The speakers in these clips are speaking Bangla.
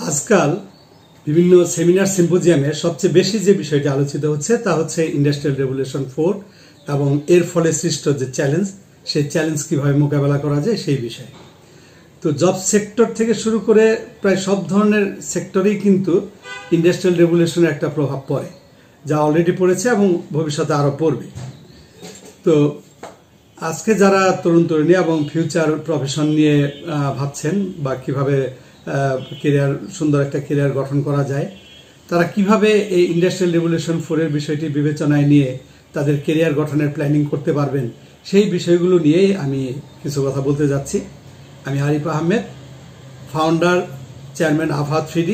আজকাল বিভিন্ন সেমিনার সিম্পোজিয়ামে সবচেয়ে বেশি যে বিষয়টি আলোচিত হচ্ছে তা হচ্ছে ইন্ডাস্ট্রিয়াল রেভলিউশন 4 এবং এর ফলে সৃষ্ট যে চ্যালেঞ্জ, সেই চ্যালেঞ্জ কিভাবে মোকাবেলা করা যায় সেই বিষয়ে। তো জব সেক্টর থেকে শুরু করে প্রায় সব ধরনের সেক্টরেই কিন্তু ইন্ডাস্ট্রিয়াল রেভলিউশনের একটা প্রভাব পড়ে, যা অলরেডি পড়েছে এবং ভবিষ্যতে আরও পড়বে। তো আজকে যারা তরুণ তরুণী এবং ফিউচার প্রফেশন নিয়ে ভাবছেন বা কিভাবে সুন্দর একটা কেরিয়ার গঠন করা যায়, তারা কিভাবে এই ইন্ডাস্ট্রিয়াল রেভলিউশন 4 এর বিষয়টি বিবেচনায় নিয়ে তাদের কেরিয়ার গঠনের প্ল্যানিং করতে পারবেন, সেই বিষয়গুলো নিয়েই আমি কিছু কথা বলতে যাচ্ছি। আমি আরিফ আহমেদ, ফাউন্ডার, চেয়ারম্যান আফা 3D,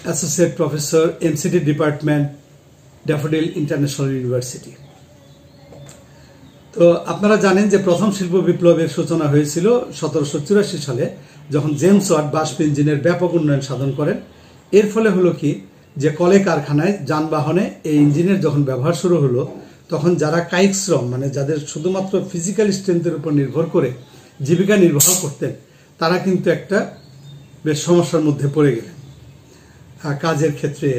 associate professor, MCT department, daffodil international university. তো আপনারা জানেন যে প্রথম শিল্প বিপ্লবের সূচনা হয়েছিল 1784 সালে, যখন জেমস ওয়াট বাষ্প ইঞ্জিনের ব্যাপক উন্নয়ন সাধন করেন। এর ফলে হলো কি, যে কলে কারখানায়, যানবাহনে এই ইঞ্জিনের যখন ব্যবহার শুরু হলো, তখন যারা কায়িক শ্রম, মানে যাদের শুধুমাত্র ফিজিক্যাল স্ট্রেংথের উপর নির্ভর করে জীবিকা নির্বাহ করতেন, তারা কিন্তু একটা বেশ সমস্যার মধ্যে পড়ে গেলেন। কাজের ক্ষেত্রে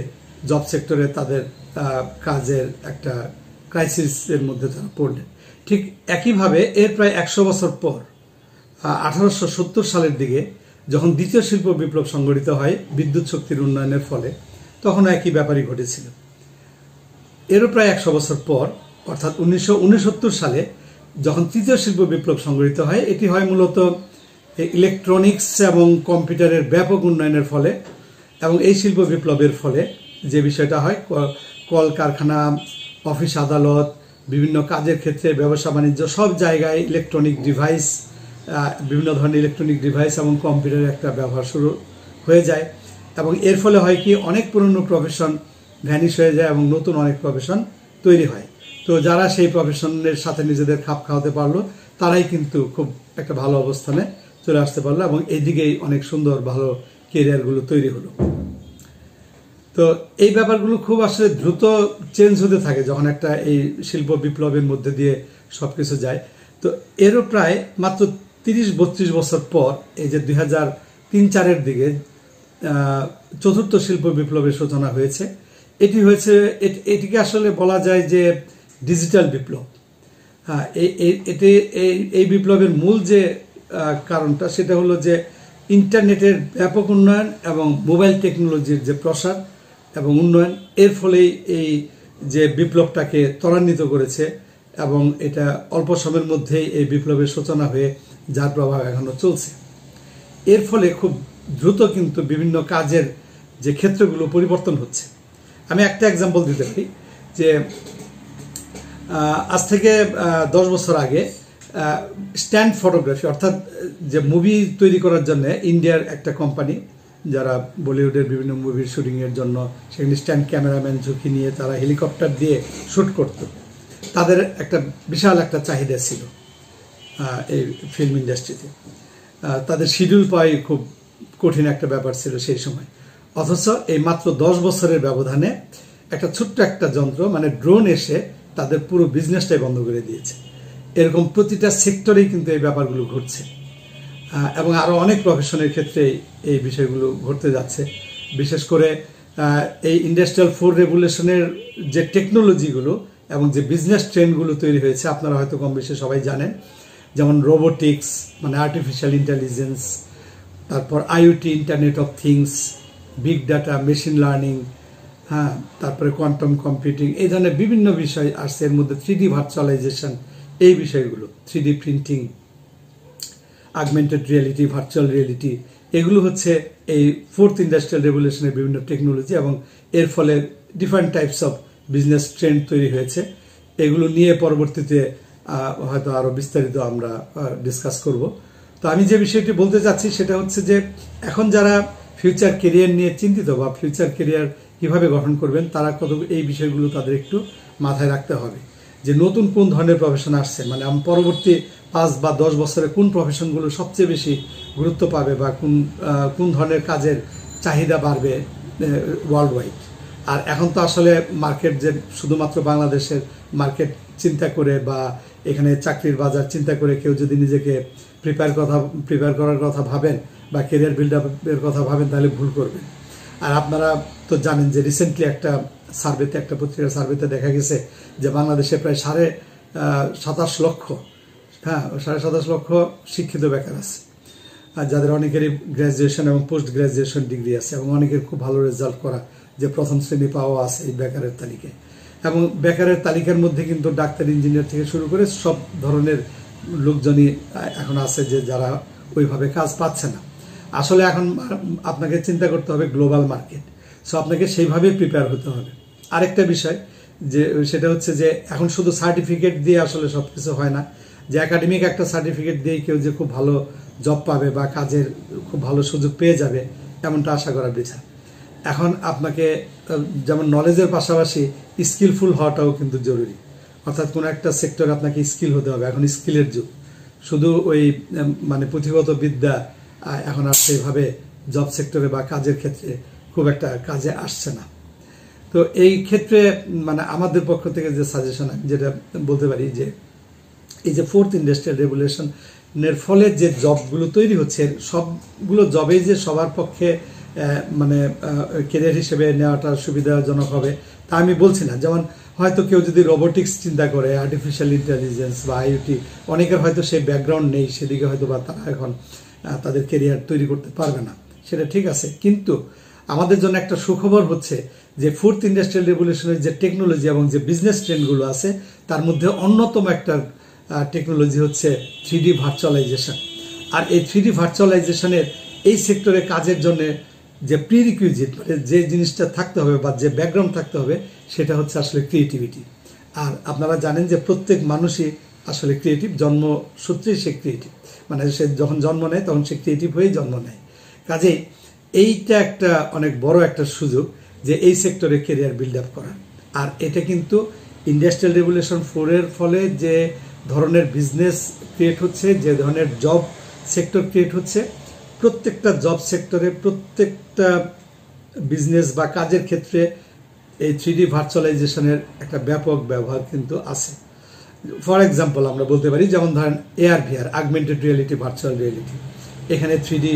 জব সেক্টরে তাদের কাজের একটা ক্রাইসিসের মধ্যে তারা পড়লেন। ঠিক একইভাবে এর প্রায় 100 বছর পর 1870 সালের দিকে যখন দ্বিতীয় শিল্প বিপ্লব সংঘটিত হয় বিদ্যুৎ শক্তির উন্নয়নের ফলে, তখন একই ব্যাপারই ঘটেছিল। এরও প্রায় 100 বছর পর অর্থাৎ 1969 সালে যখন তৃতীয় শিল্প বিপ্লব সংঘটিত হয়, এটি হয় মূলত ইলেকট্রনিক্স এবং কম্পিউটারের ব্যাপক উন্নয়নের ফলে। এবং এই শিল্প বিপ্লবের ফলে যে বিষয়টা হয়, কল কারখানা, অফিস আদালত, বিভিন্ন কাজের ক্ষেত্রে, ব্যবসা বাণিজ্য, সব জায়গায় ইলেকট্রনিক ডিভাইস, বিভিন্ন ধরনের ইলেকট্রনিক ডিভাইস এবং কম্পিউটারের একটা ব্যবহার শুরু হয়ে যায়। এবং এর ফলে হয় কি, অনেক পুরনো প্রফেশন ভ্যানিশ হয়ে যায় এবং নতুন অনেক প্রফেশন তৈরি হয়। তো যারা সেই প্রফেশনের সাথে নিজেদের খাপ খাওয়াতে পারলো, তারাই কিন্তু খুব একটা ভালো অবস্থানে চলে আসতে পারলো এবং এইদিকেই অনেক সুন্দর ভালো কেরিয়ারগুলো তৈরি হলো। তো এই ব্যাপারগুলো খুব আসলে দ্রুত চেঞ্জ হতে থাকে যখন একটা এই শিল্প বিপ্লবের মধ্যে দিয়ে সবকিছু যায়। তো এরও প্রায় মাত্র 30-32 বছর পর, এই যে 2003-04 দিকে চতুর্থ শিল্প বিপ্লবের সূচনা হয়েছে। এটিকে আসলে বলা যায় যে ডিজিটাল বিপ্লব। এই বিপ্লবের মূল যে কারণটা, সেটা হলো যে ইন্টারনেটের ব্যাপক উন্নয়ন এবং মোবাইল টেকনোলজির যে প্রসার এবং উন্নয়ন, এর ফলেই এই যে বিপ্লবটাকে ত্বরান্বিত করেছে এবং এটা অল্প সময়ের মধ্যেই এই বিপ্লবের সূচনা হয়ে যার প্রভাব এখনো চলছে। এর ফলে খুব দ্রুত কিন্তু বিভিন্ন কাজের যে ক্ষেত্রগুলো পরিবর্তন হচ্ছে। আমি একটা এক্সাম্পল দিতে পারি যে আজ থেকে 10 বছর আগে স্ট্যান্ড ফটোগ্রাফি, অর্থাৎ যে মুভি তৈরি করার জন্য ইন্ডিয়ার একটা কোম্পানি, যারা বলিউডের বিভিন্ন মুভির শুটিংয়ের জন্য সেখানে স্ট্যান্ড ক্যামেরাম্যান ঝুঁকি নিয়ে তারা হেলিকপ্টার দিয়ে শ্যুট করত, তাদের একটা বিশাল একটা চাহিদা ছিল এই ফিল্ম ইন্ডাস্ট্রিতে। তাদের শিডিউল পাওয়াই খুব কঠিন একটা ব্যাপার ছিল সেই সময়। অথচ এই মাত্র 10 বছরের ব্যবধানে একটা ছোট্ট একটা যন্ত্র, মানে ড্রোন, এসে তাদের পুরো বিজনেসটাই বন্ধ করে দিয়েছে। এরকম প্রতিটা সেক্টরেই কিন্তু এই ব্যাপারগুলো ঘটছে এবং আরও অনেক প্রফেশনের ক্ষেত্রে এই বিষয়গুলো ঘটতে যাচ্ছে। বিশেষ করে এই ইন্ডাস্ট্রিয়াল 4 রেভলিউশনের যে টেকনোলজিগুলো এবং যে বিজনেস ট্রেন্ডগুলো তৈরি হয়েছে, আপনারা হয়তো কম বেশি সবাই জানেন, যেমন রোবোটিক্স, মানে আর্টিফিশিয়াল ইন্টেলিজেন্স, তারপর IoT, internet of things, big data, machine learning, তারপরে কোয়ান্টাম কম্পিউটিং, এই ধরনের বিভিন্ন বিষয় আসছে। এর মধ্যে 3D ভার্চুয়ালাইজেশন, এই বিষয়গুলো, 3D printing, augmented reality, virtual reality, এগুলো হচ্ছে এই 4th ইন্ডাস্ট্রিয়াল রেভলিউশনের বিভিন্ন টেকনোলজি এবং এর ফলে different types of business trend তৈরি হয়েছে। এগুলো নিয়ে পরবর্তীতে হয়তো আরও বিস্তারিত আমরা ডিসকাস করব। তো আমি যে বিষয়টি বলতে চাচ্ছি সেটা হচ্ছে যে এখন যারা ফিউচার কেরিয়ার নিয়ে চিন্তিত বা ফিউচার কেরিয়ার কিভাবে গঠন করবেন, তারা এই বিষয়গুলো তাদের একটু মাথায় রাখতে হবে যে নতুন কোন ধরনের প্রফেশন আসছে, মানে পরবর্তী 5 বা 10 বছরে কোন প্রফেশনগুলো সবচেয়ে বেশি গুরুত্ব পাবে বা কোন ধরনের কাজের চাহিদা বাড়বে ওয়ার্ল্ড ওয়াইড। আর এখন তো আসলে মার্কেট যে শুধুমাত্র বাংলাদেশের মার্কেট চিন্তা করে বা এখানে চাকরির বাজার চিন্তা করে কেউ যদি নিজেকে প্রিপেয়ার করার কথা ভাবেন বা ক্যারিয়ার বিল্ড আপের কথা ভাবেন তাহলে ভুল করবেন। আর আপনারা তো জানেন যে রিসেন্টলি একটা পত্রিকার সার্ভেতে দেখা গেছে যে বাংলাদেশে প্রায় 27.5 লক্ষ 27.5 লক্ষ শিক্ষিত বেকার আছে, যাদের অনেকেরই গ্র্যাজুয়েশন এবং পোস্ট গ্র্যাজুয়েশন ডিগ্রি আছে এবং অনেকের খুব ভালো রেজাল্ট করা, যে প্রথম শ্রেণী পাওয়া আছে এই বেকারের তালিকায়। এবং বেকারের তালিকার মধ্যে কিন্তু ডাক্তার, ইঞ্জিনিয়ার থেকে শুরু করে সব ধরনের লোকজনই এখন আছে যে যারা ওইভাবে কাজ পাচ্ছে না। আসলে এখন আপনাকে চিন্তা করতে হবে গ্লোবাল মার্কেট, সো আপনাকে সেইভাবে প্রিপেয়ার হতে হবে। আরেকটা বিষয় যে সেটা হচ্ছে যে এখন শুধু সার্টিফিকেট দিয়ে আসলে সবকিছু হয় না, যে একাডেমিক একটা সার্টিফিকেট দিয়ে কেউ যে খুব ভালো জব পাবে বা কাজের খুব ভালো সুযোগ পেয়ে যাবে এমনটা আশা করা বৃথা। এখন আপনাকে যেমন নলেজের পাশাপাশি স্কিলফুল হওয়াটাও কিন্তু জরুরি, অর্থাৎ কোনো একটা সেক্টরে আপনাকে স্কিল হতে হবে। এখন স্কিলের যুগ, শুধু ওই মানে পুঁথিগত বিদ্যা এখন আর সেইভাবে জব সেক্টরে বা কাজের ক্ষেত্রে খুব একটা কাজে আসছে না। তো এই ক্ষেত্রে মানে আমাদের পক্ষ থেকে যে সাজেশন আমি যেটা বলতে পারি যে এই যে 4th ইন্ডাস্ট্রিয়াল রেভলিউশনের ফলে যে জবগুলো তৈরি হচ্ছে সবগুলো জবেই যে সবার পক্ষে মানে ক্যারিয়ার হিসেবে নেওয়াটা সুবিধাজনক হবে তা আমি বলছি না। যেমন হয়তো কেউ যদি রোবোটিক্স চিন্তা করে, আর্টিফিশিয়াল ইন্টেলিজেন্স বা আইওটি, অনেকের হয়তো সেই ব্যাকগ্রাউন্ড নেই, সেদিকে হয়তো বা তারা এখন তাদের ক্যারিয়ার তৈরি করতে পারবে না, সেটা ঠিক আছে। কিন্তু আমাদের জন্য একটা সুখবর হচ্ছে যে 4th ইন্ডাস্ট্রিয়াল রেভলিউশনের যে টেকনোলজি এবং যে বিজনেস ট্রেন্ডগুলো আছে তার মধ্যে অন্যতম একটা টেকনোলজি হচ্ছে 3D ভার্চুয়ালাইজেশন। আর এই 3D ভার্চুয়ালাইজেশনের এই সেক্টরে কাজের জন্য যে প্রিরিকুইজিট, মানে যে জিনিসটা থাকতে হবে বা যে ব্যাকগ্রাউন্ড থাকতে হবে সেটা হচ্ছে আসলে ক্রিয়েটিভিটি। আর আপনারা জানেন যে প্রত্যেক মানুষই আসলে ক্রিয়েটিভ, জন্মসূত্রেই সে ক্রিয়েটিভ, মানে সে যখন জন্ম নেয় তখন সে ক্রিয়েটিভ হয়েই জন্ম নেয়। কাজেই এইটা একটা অনেক বড় একটা সুযোগ যে এই সেক্টরে ক্যারিয়ার বিল্ড আপ করা। আর এটা কিন্তু ইন্ডাস্ট্রিয়াল রেভলিউশন 4 এর ফলে যে ধরনের বিজনেস ক্রিয়েট হচ্ছে, যে ধরনের জব সেক্টর ক্রিয়েট হচ্ছে, প্রত্যেকটা জব সেক্টরে প্রত্যেকটা বিজনেস বা কাজের ক্ষেত্রে এই 3D ভার্চুয়ালাইজেশনের একটা ব্যাপক ব্যবহার কিন্তু আছে। ফর এক্সাম্পল আমরা বলতে পারি, যেমন ধরেন AR/VR, augmented reality, virtual reality, এখানে 3D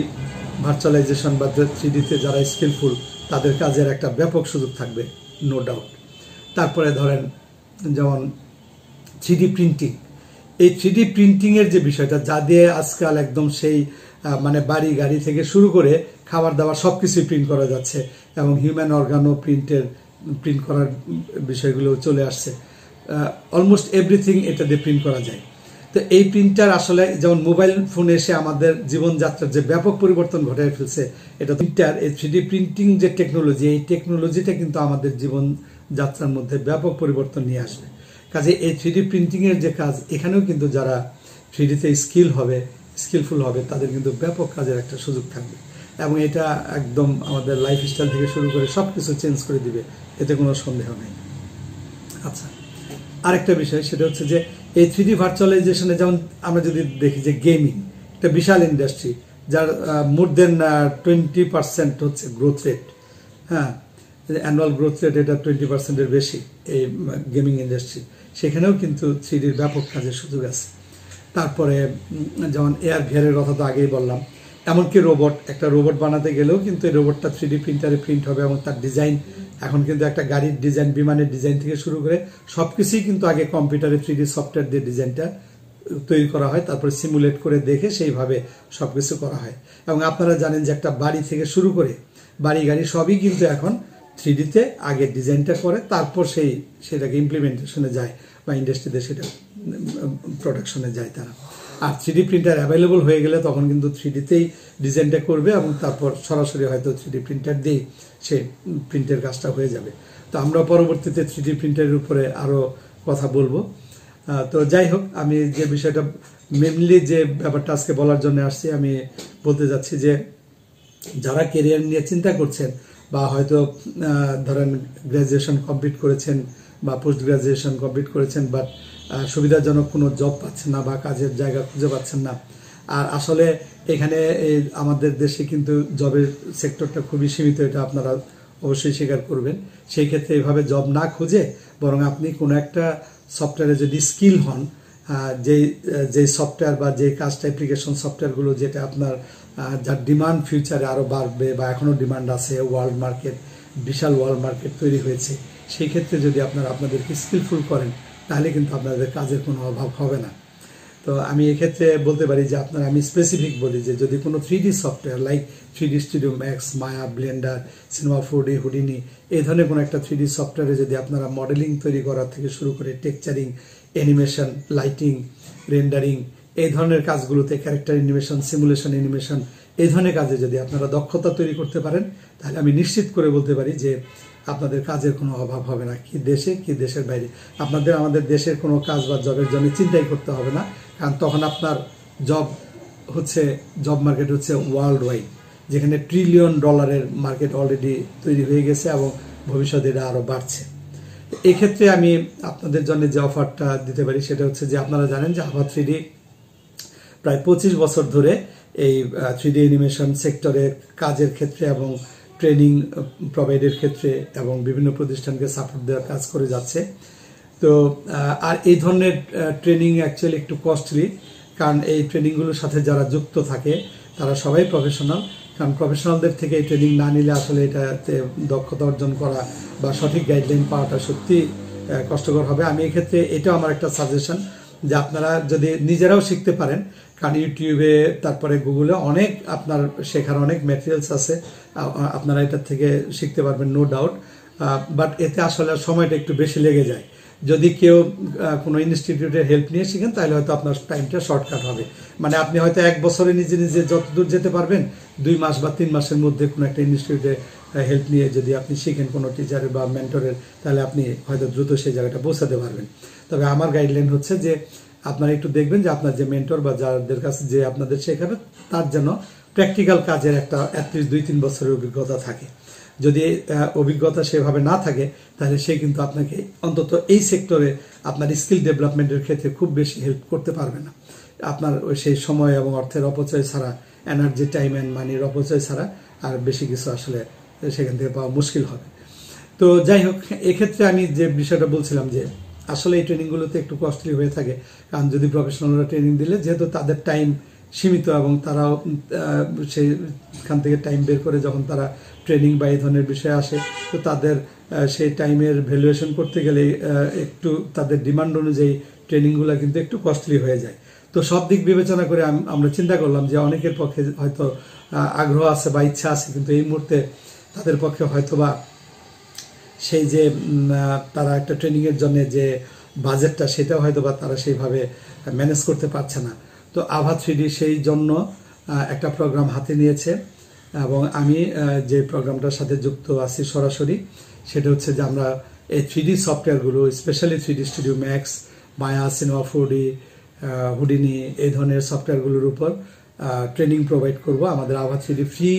ভার্চুয়ালাইজেশন বা 3Dতে যারা স্কিলফুল তাদের কাজের একটা ব্যাপক সুযোগ থাকবে, নো ডাউট। তারপরে ধরেন যেমন 3D প্রিন্টিং, এই 3D প্রিন্টিংয়ের যে বিষয়টা, যা দিয়ে আজকাল একদম সেই মানে বাড়ি গাড়ি থেকে শুরু করে খাবার দাবার সব কিছুই প্রিন্ট করা যাচ্ছে এবং হিউম্যান অর্গানও প্রিন্ট করার বিষয়গুলো চলে আসছে, অলমোস্ট এভরিথিং এটা দিয়ে প্রিন্ট করা যায়। তো এই প্রিন্টার আসলে যেমন মোবাইল ফোনে এসে আমাদের জীবনযাত্রার যে ব্যাপক পরিবর্তন ঘটায় ফেলছে, এটা প্রিন্টার, এই 3D প্রিন্টিং যে টেকনোলজি, এই টেকনোলজিটা কিন্তু আমাদের জীবনযাত্রার মধ্যে ব্যাপক পরিবর্তন নিয়ে আসবে। কাজে এই 3D প্রিন্টিংয়ের যে কাজ, এখানেও কিন্তু যারা 3Dতে স্কিলফুল হবে তাদের কিন্তু ব্যাপক কাজের একটা সুযোগ থাকবে এবং এটা একদম আমাদের লাইফস্টাইল থেকে শুরু করে সব কিছু চেঞ্জ করে দিবে, এতে কোনো সন্দেহ নেই। আচ্ছা, আরেকটা বিষয় সেটা হচ্ছে যে এই 3D ভার্চুয়ালাইজেশনে যেমন আমরা যদি দেখি যে গেমিং একটা বিশাল ইন্ডাস্ট্রি, যার মোর দেন 20% হচ্ছে গ্রোথ রেট, হ্যাঁ, অ্যানুয়াল গ্রোথ রেট এটা 20%-এর বেশি এই গেমিং ইন্ডাস্ট্রি, সেখানেও কিন্তু 3Dর ব্যাপক কাজের সুযোগ আছে। তারপরে যেমন AR/VR-এর কথা তো আগেই বললাম, এমনকি একটা রোবট বানাতে গেলেও কিন্তু এই রোবটটা 3D প্রিন্টারে প্রিন্ট হবে এবং তার ডিজাইন, এখন কিন্তু একটা গাড়ির ডিজাইন, বিমানের ডিজাইন থেকে শুরু করে সবকিছুই কিন্তু আগে কম্পিউটারে 3D সফটওয়্যার দিয়ে ডিজাইনটা তৈরি করা হয়, তারপরে সিমুলেট করে দেখে সেইভাবে সবকিছু করা হয়। এবং আপনারা জানেন যে একটা বাড়ি থেকে শুরু করে বাড়ি গাড়ি সবই কিন্তু এখন 3Dতে আগে ডিজাইনটা করে, তারপর সেটাকে ইমপ্লিমেন্টেশনে যায় বা ইন্ডাস্ট্রিতে সেটা প্রোডাকশনে যায় তারা। আর 3D প্রিন্টার অ্যাভেলেবল হয়ে গেলে তখন কিন্তু 3Dতেই ডিজাইনটা করবে এবং তারপর সরাসরি হয়তো 3D প্রিন্টার দিয়েই সে প্রিন্টের কাজটা হয়ে যাবে। তো আমরা পরবর্তীতে 3D প্রিন্টারের উপরে আরও কথা বলবো। তো যাই হোক, আমি যে বিষয়টা মেনলি যে ব্যাপারটা আজকে বলার জন্য আসছি, আমি বলতে যাচ্ছি যে যারা ক্যারিয়ার নিয়ে চিন্তা করছেন বা হয়তো ধরেন গ্র্যাজুয়েশন কমপ্লিট করেছেন বা পোস্ট গ্র্যাজুয়েশন কমপ্লিট করেছেন, বাট সুবিধাজনক কোনো জব পাচ্ছেন না বা কাজের জায়গা খুঁজে পাচ্ছেন না। আর আসলে এখানে আমাদের দেশে কিন্তু জবের সেক্টরটা খুবই সীমিত, এটা আপনারা অবশ্যই স্বীকার করবেন। সেই ক্ষেত্রে এইভাবে জব না খুঁজে বরং আপনি কোনো একটা সফটওয়্যারে যদি স্কিল হন, যে সফটওয়্যার বা যে কাজটা অ্যাপ্লিকেশন সফটওয়্যারগুলো যেটা আপনার যার ডিমান্ড ফিউচারে আরও বাড়বে বা এখনও ডিমান্ড আছে, ওয়ার্ল্ড মার্কেট, বিশাল ওয়ার্ল্ড মার্কেট তৈরি হয়েছে, সেই ক্ষেত্রে যদি আপনারা আপনাদেরকে স্কিলফুল করেন তাহলে কিন্তু আপনাদের কাজের কোনো অভাব হবে না। তো আমি এক্ষেত্রে বলতে পারি যে আমি স্পেসিফিক বলি যে যদি কোনো 3D software like 3D Studio Max, Maya, Blender, Cinema 4D, Houdini এই ধরনের কোনো একটা 3D সফটওয়্যারে যদি আপনারা মডেলিং তৈরি করার থেকে শুরু করে টেক্সচারিং, অ্যানিমেশন, লাইটিং, রেন্ডারিং এই ধরনের কাজগুলোতে, ক্যারেক্টার অ্যানিমেশন, সিমুলেশন অ্যানিমেশন এই ধরনের কাজে যদি আপনারা দক্ষতা তৈরি করতে পারেন তাহলে আমি নিশ্চিত করে বলতে পারি যে আপনাদের কাজের কোনো অভাব হবে না, কি দেশে কি দেশের বাইরে। আমাদের দেশের কোনো কাজ বা জবের জন্য চিন্তাই করতে হবে না, কারণ তখন আপনার জব মার্কেট হচ্ছে ওয়ার্ল্ড ওয়াইড, যেখানে $1 ট্রিলিয়ন মার্কেট অলরেডি তৈরি হয়ে গেছে এবং ভবিষ্যতে এটা আরও বাড়ছে। এক্ষেত্রে আমি আপনাদের জন্য যে অফারটা দিতে পারি সেটা হচ্ছে যে আপনারা জানেন যে আভা 3D প্রায় 25 বছর ধরে এই 3D অ্যানিমেশন সেক্টরে কাজের ক্ষেত্রে এবং ট্রেনিং প্রোভাইডের ক্ষেত্রে এবং বিভিন্ন প্রতিষ্ঠানকে সাপোর্ট দেওয়ার কাজ করে যাচ্ছে। তো আর এই ধরনের ট্রেনিং অ্যাকচুয়ালি একটু কস্টলি, কারণ এই ট্রেনিংগুলোর সাথে যারা যুক্ত থাকে তারা সবাই প্রফেশনাল, কারণ প্রফেশনালদের থেকে এই ট্রেনিং না নিলে আসলে এটাতে দক্ষতা অর্জন করা বা সঠিক গাইডলাইন পাওয়াটা সত্যি কষ্টকর হবে। আমি এক্ষেত্রে এটাও আমার একটা সাজেশন যে আপনারা যদি নিজেরাও শিখতে পারেন, কারণ ইউটিউবে তারপরে গুগলে অনেক আপনার শেখার অনেক ম্যাটেরিয়ালস আছে, আপনারা এটার থেকে শিখতে পারবেন নো ডাউট। বাট এতে আসলে সময়টা একটু বেশি লেগে যায়। যদি কেউ কোনো ইনস্টিটিউটের হেল্প নিয়ে শিখেন তাহলে হয়তো আপনার টাইমটা শর্টকাট হবে, মানে আপনি হয়তো 1 বছরে নিজে নিজে যতদূর যেতে পারবেন 2 মাস বা 3 মাসের মধ্যে কোনো একটা ইনস্টিটিউটে হেল্প নিয়ে যদি আপনি শিখেন কোনো টিচারের বা মেন্টরের, তাহলে আপনি হয়তো দ্রুত সেই জায়গাটা পৌঁছাতে পারবেন। তবে আমার গাইডলাইন হচ্ছে যে আপনারা একটু দেখবেন যে আপনার যে মেন্টর বা যাদের কাছে যে আপনাদের শেখাবে তার যেন প্র্যাকটিক্যাল কাজের একটা অ্যাটলিস্ট 2-3 বছরের অভিজ্ঞতা থাকে। যদি অভিজ্ঞতা সেভাবে না থাকে তাহলে সে কিন্তু আপনাকে অন্তত এই সেক্টরে আপনার স্কিল ডেভেলপমেন্টের ক্ষেত্রে খুব বেশি হেল্প করতে পারবে না। আপনার সেই সময় এবং অর্থের অপচয় ছাড়া, এনার্জি, টাইম অ্যান্ড মানির অপচয় ছাড়া আর বেশি কিছু আসলে সেখান থেকে পাওয়া মুশকিল হবে। তো যাই হোক, এক্ষেত্রে আমি যে বিষয়টা বলছিলাম যে আসলে এই ট্রেনিংগুলোতে একটু কস্টলি হয়ে থাকে, কারণ যদি প্রফেশনালরা ট্রেনিং দিলে যেহেতু তাদের টাইম সীমিত এবং তারাও সেইখান থেকে টাইম বের করে যখন তারা ট্রেনিং বা এই ধরনের বিষয়ে আসে, তো তাদের সেই টাইমের ভ্যালুয়েশন করতে গেলে একটু তাদের ডিমান্ড অনুযায়ী ট্রেনিংগুলো কিন্তু একটু কস্টলি হয়ে যায়। তো সব দিক বিবেচনা করে আমরা চিন্তা করলাম যে অনেকের পক্ষে হয়তো আগ্রহ আছে বা ইচ্ছা আছে, কিন্তু এই মুহূর্তে তাদের পক্ষে হয়তোবা সেই যে তারা একটা ট্রেনিংয়ের জন্য যে বাজেটটা সেটাও হয়তোবা তারা সেইভাবে ম্যানেজ করতে পারছে না। তো আভা 3D সেই জন্য একটা প্রোগ্রাম হাতে নিয়েছে এবং আমি যে প্রোগ্রামটার সাথে যুক্ত আছি সরাসরি, সেটা হচ্ছে যে আমরা এই 3D সফটওয়্যারগুলো, স্পেশালি 3D স্টুডিও ম্যাক্স, মায়া, সিনেমা 4D, হুডিনি এই ধরনের সফটওয়্যারগুলোর উপর ট্রেনিং প্রোভাইড করব। আমাদের আভা 3D ফ্রি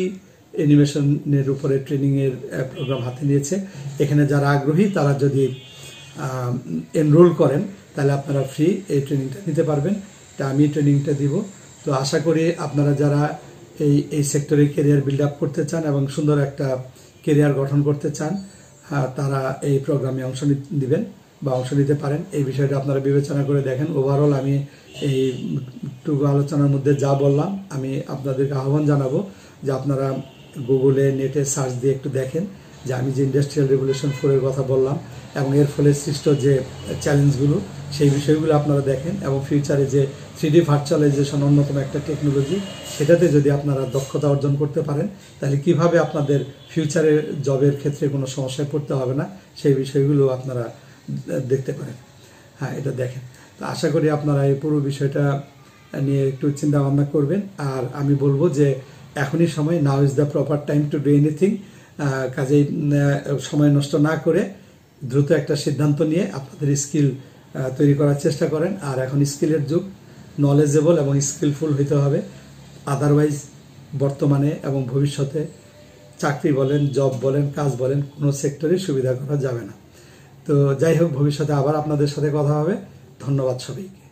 অ্যানিমেশনের উপরে ট্রেনিংয়ের প্রোগ্রাম হাতে নিয়েছে। এখানে যারা আগ্রহী তারা যদি এনরোল করেন তাহলে আপনারা ফ্রি এই ট্রেনিংটা নিতে পারবেন। তা আমি ট্রেনিংটা দিব। তো আশা করি আপনারা যারা এই সেক্টরে ক্যারিয়ার বিল্ড আপ করতে চান এবং সুন্দর একটা ক্যারিয়ার গঠন করতে চান, তারা এই প্রোগ্রামে অংশ নেবেন বা অংশ নিতে পারেন। এই বিষয়টা আপনারা বিবেচনা করে দেখেন। ওভারঅল আমি এই টুকু আলোচনার মধ্যে যা বললাম, আমি আপনাদেরকে আহ্বান জানাবো যে আপনারা গুগলে, নেটে সার্চ দিয়ে একটু দেখেন যে আমি যে ইন্ডাস্ট্রিয়াল রেভলিউশন 4 এর কথা বললাম এবং এর ফলে সৃষ্ট যে চ্যালেঞ্জগুলো, সেই বিষয়গুলো আপনারা দেখেন এবং ফিউচারে যে 3D ভার্চুয়ালাইজেশন অন্যতম একটা টেকনোলজি, সেটাতে যদি আপনারা দক্ষতা অর্জন করতে পারেন তাহলে কিভাবে আপনাদের ফিউচারে জবের ক্ষেত্রে কোনো সমস্যায় পড়তে হবে না, সেই বিষয়গুলো আপনারা দেখতে পারেন। হ্যাঁ, এটা দেখেন। তো আশা করি আপনারা এই পুরো বিষয়টা নিয়ে একটু চিন্তা ভাবনা করবেন। আর আমি বলবো যে এখনই সময়, now is the proper time to do anything. কাজেই সময় নষ্ট না করে দ্রুত একটা সিদ্ধান্ত নিয়ে আপনাদের স্কিল তৈরি করার চেষ্টা করেন। আর এখন স্কিলের যুগ, নলেজেবল এবং স্কিলফুল হইতে হবে। আদারওয়াইজ বর্তমানে এবং ভবিষ্যতে চাকরি বলেন, জব বলেন, কাজ বলেন, কোনো সেক্টরে সুবিধা করা যাবে না। তো যাই হোক, ভবিষ্যতে আবার আপনাদের সাথে কথা হবে। ধন্যবাদ সবাইকে।